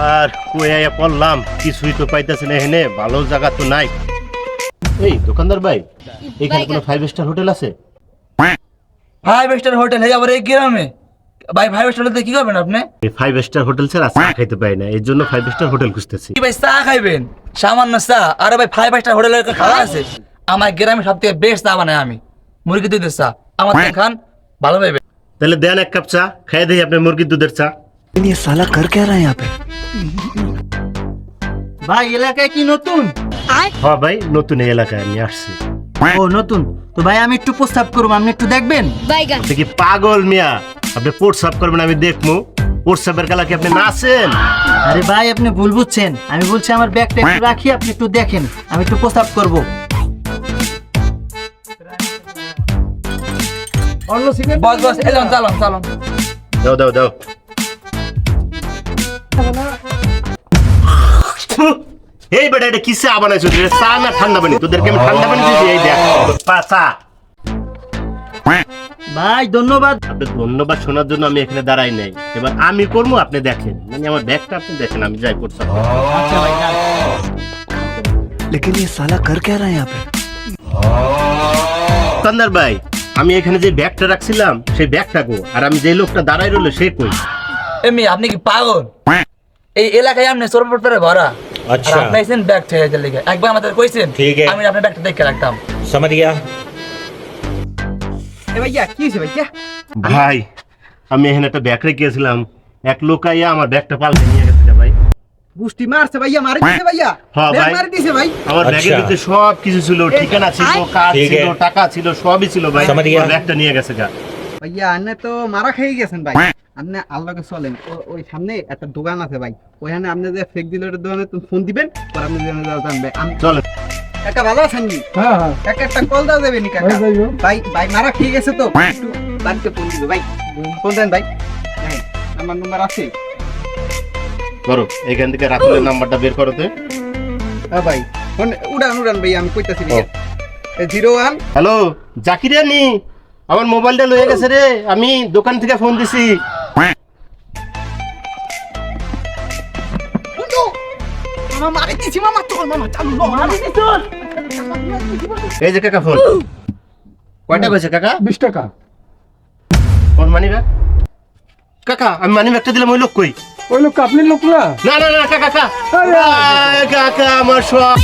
আর কইয়া পড়লাম কিছুই তো পাইতেছি না, এখানে ভালো জায়গা তো নাই। এই দোকানদার ভাই, এখানে কোনো 5 স্টার হোটেল আছে? 5 স্টার হোটেল হে আবার এই গ্রামে? ভাই 5 স্টার হোটেল কি করবেন আপনি? এই 5 স্টার হোটেল ছাড়া চা খাইতে পাই না, এর জন্য 5 স্টার হোটেল খুঁজতেছি। কি ভাই চা খাইবেন? সামান্য চা? আরে ভাই 5 স্টার হোটেলের খাওয়া আছে। আমার গ্রামে সবথেকে বেস্ট চা বানাই আমি, মুরগি দুধের চা। আমার থেকে খান, ভালো পাইবেন। তাহলে দেন এক কাপ চা, খাইয়ে দিই আপনি মুরগির দুধের চা। ये साला कर क्या रहा है यहाँ पे? ভাই এলাকায় কি নতুন? হ্যাঁ ভাই, নতুন এই এলাকায় আমি আসছি। ও নতুন তো ভাই, আমি একটু প্রস্তাব করবো, আপনি একটু দেখবেন। আপনি কি পাগল মিয়া? আপনি প্রস্রাব করবেন আমি দেখবো? প্রস্রাবের কালা কি আপনি নাচেন? আরে ভাই আপনি ভুল বুঝছেন, আমি বলছি আমার ব্যাগটা একটু রাখি, আপনি একটু দেখেন, আমি একটু প্রস্তাব করবো। বস বস এলাম, চালান চালান। দাও দাও দাও। এই বেটা, এটা কি চা বানাইছো? চা না ঠান্ডা পানি? তোদেরকে আমি ঠান্ডা পানি দিয়েছি। এই দেখ চা। ভাই ধন্যবাদ। আপনি ধন্যবাদ শোনার জন্য আমি এখানে দাঁড়াই নাই। এবার আমি করবো, আপনি দেখেন। মানে আমার ব্যাগটা আপনি দেখেন, আমি যাই করছি। আচ্ছা ভাই যান। लेकिन ये साला कर क्या रहा है यहाँ पे? দোকানদার ভাই, আমি এখানে যে ব্যাগটা রাখছিলাম সেই ব্যাগটা গো, আর আমি যে লোকটা দাঁড়াই রইলো সে কই? এমনি আপনি কি পাগল? এই এলাকায় আপনি চোরপট করে ভরা। আচ্ছা। আর আপনি আইছেন ব্যাগ থেকে গেলে একবার আমাদের কইছেন, ঠিক আছে। আমি আপনার ব্যাগটা দেখে রাখতাম। समझ गया। এ ভাইয়া কি হয়েছে ভাইয়া? ভাই, আমি এখানে একটা ব্যাগ রেখেছিলাম, এক লোক আইয়া আমার ব্যাগটা পাল্টে নিয়ে গেছে ভাই। গুষ্টি মারছে ভাইয়া, মারি দিছে ভাইয়া। হ্যাঁ ব্যাগ ভাই। মারি দিছে ভাই। আমার ব্যাগের আচ্ছা। ভিতরে সব কিছু ছিল, ঠিকানা ছিল, কার্ড ঠিক ছিল, আছে। টাকা ছিল, সবই ছিল ভাই। समझ गया। আমার ব্যাগটা নিয়ে গেছে গা। ভাইয়া আপনি তো মারা খেয়ে গেছেন ভাই। আপনি আল্লাহকে চলেন, ওই সামনে একটা দোকান আছে ভাই, ওইখানে আপনি যে ফেক ডিলারের দোকানে ফোন দিবেন, পর আপনি জানবে আমি চল। একটা ভালো আছেন নি? হ্যাঁ হ্যাঁ, একটা কল দাও দেবে নি কাকা? ভাই ভাই মারা খেয়ে গেছে তো, একটু বাড়িতে ফোন দিবে ভাই, ফোন দেন ভাই। হ্যাঁ আমার নাম্বার আছে। করো, এখান থেকে রাতুলের নাম্বারটা বের করতে। হ্যাঁ ভাই ফোন উড়ান উড়ান ভাই, আমি কইতাছি ভাইয়া 01। হ্যালো জাকির নি, আমার মোবাইলটা লয়ে গেছে রে, আমি দোকান থেকে ফোন দিছি। মামা মারি দিছি, মামা চল, মামা চালু মারি দিছি চল। এই যে কাকা ফোন। কয়টা কইছে কাকা? 20 টাকা। Phone money bag? কাকা আমি মানি ব্যাগটা দিলাম, ওই লোক কই? ওই লোক আপনি লোক না? না না না কাকা কাকা, কাকা আমার সব